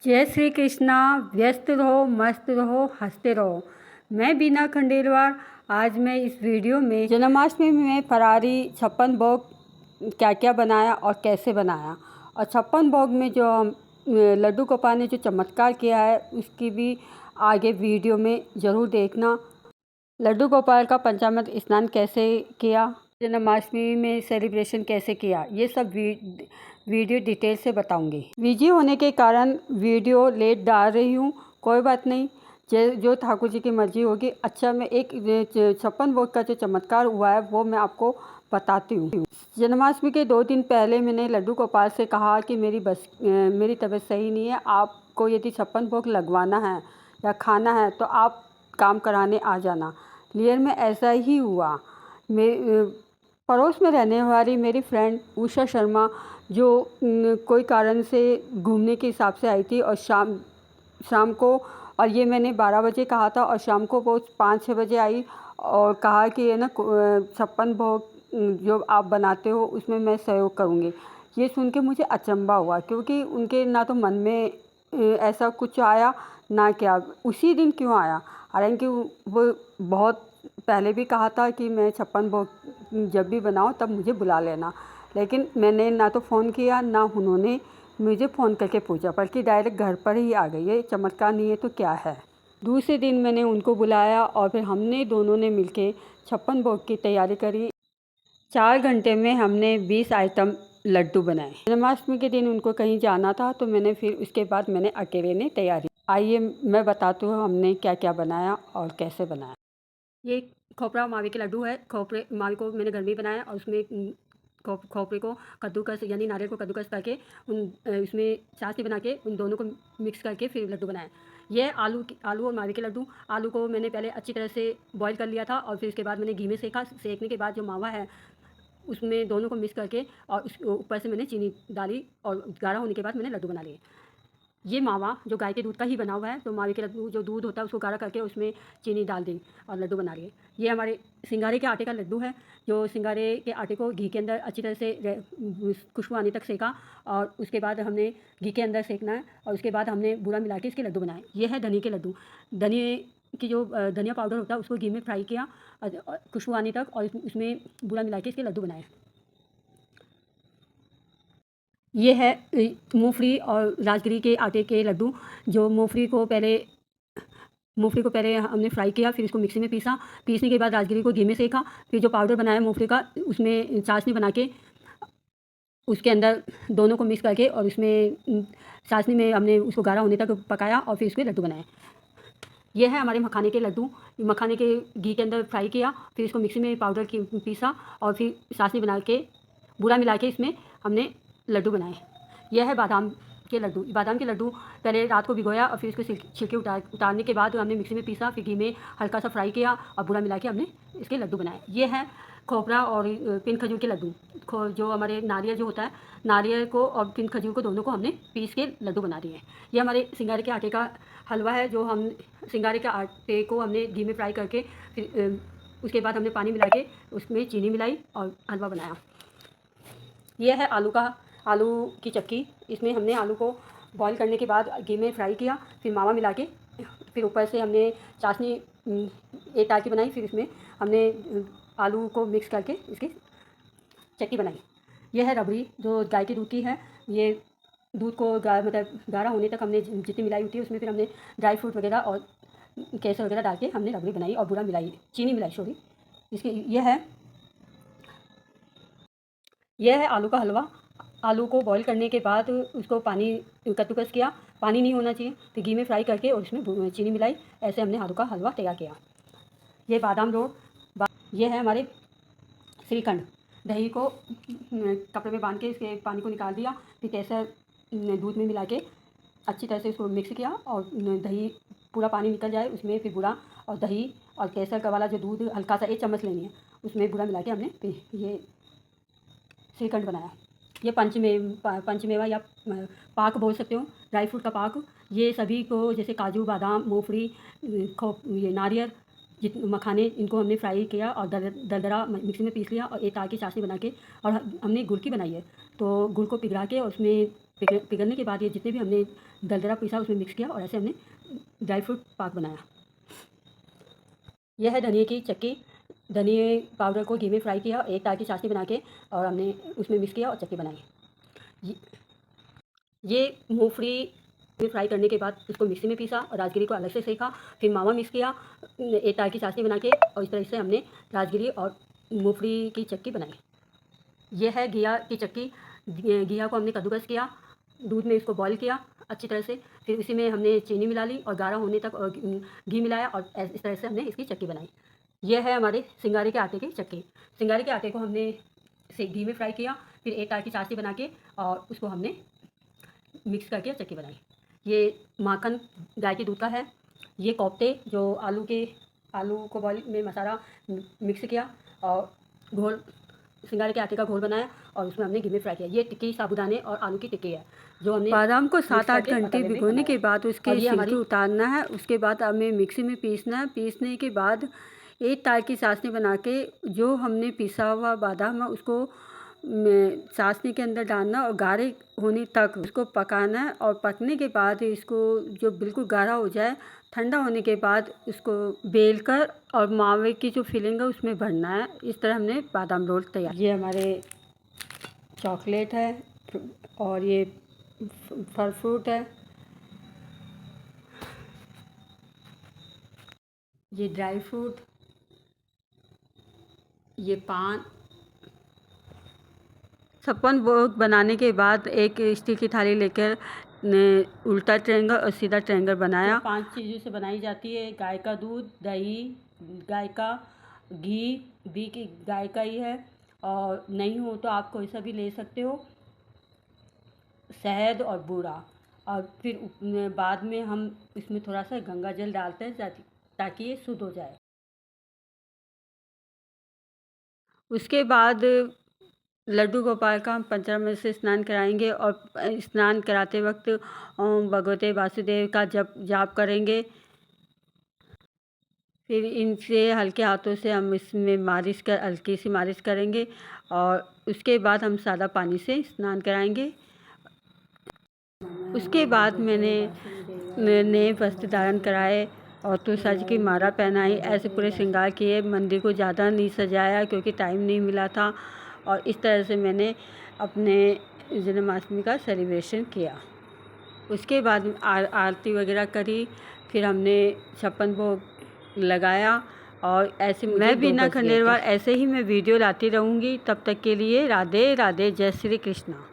जय श्री कृष्णा। व्यस्त रहो, मस्त रहो, हंसते रहो। मैं बीना खंडेलवाल। आज मैं इस वीडियो में जन्माष्टमी में फरारी छप्पन भोग क्या क्या बनाया और कैसे बनाया, और छप्पन भोग में जो लड्डू गोपाल ने जो चमत्कार किया है उसकी भी आगे वीडियो में ज़रूर देखना। लड्डू गोपाल का पंचामृत स्नान कैसे किया, जन्माष्टमी में सेलिब्रेशन कैसे किया, ये सब वीडियो डिटेल से बताऊंगी। बिजी होने के कारण वीडियो लेट डाल रही हूँ, कोई बात नहीं, जो ठाकुर जी की मर्जी होगी। अच्छा, मैं एक छप्पन भोग का जो चमत्कार हुआ है वो मैं आपको बताती हूँ। जन्माष्टमी के 2 दिन पहले मैंने लड्डू गोपाल से कहा कि मेरी तबीयत सही नहीं है, आपको यदि छप्पन भोग लगवाना है या खाना है तो आप काम कराने आ जाना। रियल में ऐसा ही हुआ। पड़ोस में रहने वाली मेरी फ्रेंड उषा शर्मा, जो कोई कारण से घूमने के हिसाब से आई थी, और शाम को, और ये मैंने 12 बजे कहा था, और शाम को वो 5-6 बजे आई और कहा कि ये ना छप्पन भोग जो आप बनाते हो उसमें मैं सहयोग करूँगी। ये सुन के मुझे अचंभा हुआ, क्योंकि उनके ना तो मन में ऐसा कुछ आया ना क्या, उसी दिन क्यों आया। हालांकि वो बहुत पहले भी कहा था कि मैं छप्पन भोग जब भी बनाऊँ तब मुझे बुला लेना, लेकिन मैंने ना तो फ़ोन किया ना उन्होंने मुझे फ़ोन करके पूछा, बल्कि डायरेक्ट घर पर ही आ गई। ये चमत्कार नहीं है तो क्या है। दूसरे दिन मैंने उनको बुलाया और फिर हमने दोनों ने मिलके छप्पन भोग की तैयारी करी। 4 घंटे में हमने 20 आइटम लड्डू बनाए। जन्माष्टमी के दिन उनको कहीं जाना था, तो मैंने फिर उसके बाद मैंने अकेले ने तैयारी। आइए मैं बताती हूँ हमने क्या क्या बनाया और कैसे बनाया। ये खोपरा मावे के लड्डू है। खोपरे मावे को मैंने घर में ही बनाया, और उसमें खोपरे को कद्दूकस यानी नारियल को कद्दूकस करके उसमें चाशनी बना के उन दोनों को मिक्स करके फिर लड्डू बनाया। ये आलू और मावे के लड्डू। आलू को मैंने पहले अच्छी तरह से बॉईल कर लिया था, और फिर उसके बाद मैंने घी में सेका। सेकने के बाद जो मावा है उसमें दोनों को मिक्स करके, और उस ऊपर से मैंने चीनी डाली, और गाढ़ा होने के बाद मैंने लड्डू बना लिए। ये मावा जो गाय के दूध का ही बना हुआ है, तो मावे के लड्डू जो दूध होता है उसको गाढ़ा करके उसमें चीनी डाल दी और लड्डू बना लिए। ये हमारे सिंगारे के आटे का लड्डू है, जो सिंगारे के आटे को घी के अंदर अच्छी तरह से खुशबू आने तक सेका, और उसके बाद हमने घी के अंदर सेकना है, और उसके बाद हमने बूरा मिला के इसके लड्डू बनाए। ये है धनिया के लड्डू। धनिया की जो धनिया पाउडर होता है उसको घी में फ्राई किया खुशबू आने तक, और उसमें बूरा मिला के इसके लड्डू बनाए। ये है मूंगफली और राजगिरी के आटे के लड्डू। जो मूंगफली को पहले हमने फ्राई किया, फिर इसको मिक्सी में पीसा। पीसने के बाद राजगिरी को घी में सेका, फिर जो पाउडर बनाया मूंगफली का उसमें चाशनी बना के उसके अंदर दोनों को मिक्स करके, और उसमें चाशनी में हमने उसको गाढ़ा होने तक पकाया, और फिर उसके लड्डू बनाए। ये है हमारे मखाने के लड्डू। मखाने के घी के अंदर फ्राई किया, फिर इसको मिक्सी में पाउडर की पीसा, और फिर चाशनी बना के बूरा मिला के इसमें हमने लड्डू बनाए। यह है बादाम के लड्डू। बादाम के लड्डू पहले रात को भिगोया, और फिर इसको छिलके उतारने के बाद हमने मिक्सी में पीसा, फिर घी में हल्का सा फ्राई किया और बूरा मिला के हमने इसके लड्डू बनाए। ये है खोपरा और पिन खजूर के लड्डू। जो हमारे नारियल जो होता है, नारियल को और पिन खजूर को दोनों को हमने पीस के लड्डू बना दिए। ये हमारे सिंगारे के आटे का हलवा है, जो हम सिंगारे के आटे को हमने घी में फ्राई करके फिर उसके बाद हमने पानी मिला के उसमें चीनी मिलाई और हलवा बनाया। यह है आलू की चक्की। इसमें हमने आलू को बॉईल करने के बाद घी में फ्राई किया, फिर मावा मिला के, फिर ऊपर से हमने चाशनी एक तार की बनाई, फिर इसमें हमने आलू को मिक्स करके इसकी चक्की बनाई। यह है रबड़ी, जो गाय के दूध की है। ये दूध को मतलब गाढ़ा होने तक हमने जितनी मिलाई होती है उसमें फिर हमने ड्राई फ्रूट वगैरह और केसर वगैरह डाल के हमने रबड़ी बनाई, और बूरा मिलाई, चीनी मिलाई, सॉरी। यह है आलू का हलवा। आलू को बॉईल करने के बाद उसको पानी कद्दूकस किया, पानी नहीं होना चाहिए, फिर घी में फ्राई करके और उसमें चीनी मिलाई। ऐसे हमने आलू का हलवा तैयार किया। ये बादाम रोड। ये है हमारे श्रीखंड। दही को कपड़े में बांध के इसके पानी को निकाल दिया, फिर केसर दूध में मिला के अच्छी तरह से इसको मिक्स किया, और दही पूरा पानी निकल जाए उसमें फिर बूरा और दही और केसर का वाला जो दूध हल्का सा 1 चम्मच लेनी है, उसमें बूरा मिला के हमने ये श्रीखंड बनाया। ये पंचमेवा या पाक बोल सकते हो, ड्राई फ्रूट का पाक। ये सभी को, जैसे काजू, बादाम, मूंगफली, ये नारियल, मखाने, इनको हमने फ्राई किया और दरदरा मिक्सी में पीस लिया, और एक तार की चाशनी बना के, और हमने गुड़ की बनाई है, तो गुड़ को पिघला के उसमें पिघलने के बाद ये जितने भी हमने दरदरा पीसा उसमें मिक्स किया और ऐसे हमने ड्राई फ्रूट पाक बनाया। यह है धनिए की चक्की। धनिए पाउडर को घी में फ्राई किया, एक तार की चाशनी बना के और हमने उसमें मिक्स किया और चक्की बनाई। ये मूंगफली में फ्राई करने के बाद इसको मिक्सी में पीसा और राजगिरी को अलग से सेका, फिर मावा मिक्स किया, एक तार की चाशनी बना के और इस तरह से हमने राजगिरी और मूंगफली की चक्की बनाई। ये है घिया की चक्की। घिया को हमने कद्दूकस किया, दूध में इसको बॉईल किया अच्छी तरह से, फिर इसी में हमने चीनी मिला ली और गाढ़ा होने तक और घी मिलाया और इस तरह से हमने इसकी चक्की बनाई। यह है हमारे सिंगारे के आटे की चक्की। सिंगारे के आटे को हमने घी में फ्राई किया, फिर एक तार की चाशनी बना के और उसको हमने मिक्स करके चक्की बनाई। ये माखन गाय के दूध का है। ये कोफ्ते जो आलू को बॉईल में मसाला मिक्स किया और घोल सिंगारे के आटे का घोल बनाया और उसमें हमने घी में फ्राई किया। ये टिक्की साबूदाने और आलू की टिक्की है जो हमने बादाम को 7-8 घंटे भिगोने के बाद उसके छिलके उतारना है। उसके बाद हमें मिक्सी में पीसना है। पीसने के बाद एक तार की चाशनी बना के जो हमने पीसा हुआ बादाम है उसको चाशनी के अंदर डालना और गाढ़े होने तक उसको पकाना है और पकने के बाद इसको जो बिल्कुल गाढ़ा हो जाए, ठंडा होने के बाद उसको बेलकर और मावे की जो फिलिंग है उसमें भरना है। इस तरह हमने बादाम रोल तैयार। ये हमारे चॉकलेट है और ये फल फ्रूट है, ये ड्राई फ्रूट, ये पान। छप्पन भोग बनाने के बाद एक स्टील की थाली लेकर उल्टा ट्रायंगल और सीधा ट्रायंगल बनाया। तो 5 चीज़ों से बनाई जाती है। गाय का दूध, दही, गाय का घी की गाय का ही है और नहीं हो तो आप कोई सा भी ले सकते हो, शहद और बूरा। और फिर बाद में हम इसमें थोड़ा सा गंगा जल डालते हैं ताकि ये शुद्ध हो जाए। उसके बाद लड्डू गोपाल का हम पंचामृत से स्नान कराएंगे और स्नान कराते वक्त ओम भगवते वासुदेव का जाप करेंगे। फिर इनसे हल्के हाथों से हम इसमें हल्की सी मालिश करेंगे और उसके बाद हम सादा पानी से स्नान कराएंगे। उसके बाद मैंने नए वस्त्र धारण कराए और तुलसी जी की माला पहनाई। ऐसे पूरे श्रृंगार किए। मंदिर को ज़्यादा नहीं सजाया क्योंकि टाइम नहीं मिला था और इस तरह से मैंने अपने जन्माष्टमी का सेलिब्रेशन किया। उसके बाद आरती वगैरह करी, फिर हमने 56 भोग लगाया और ऐसे मैं बीना खंडेलवाल ऐसे ही मैं वीडियो लाती रहूँगी। तब तक के लिए राधे राधे, जय श्री कृष्णा।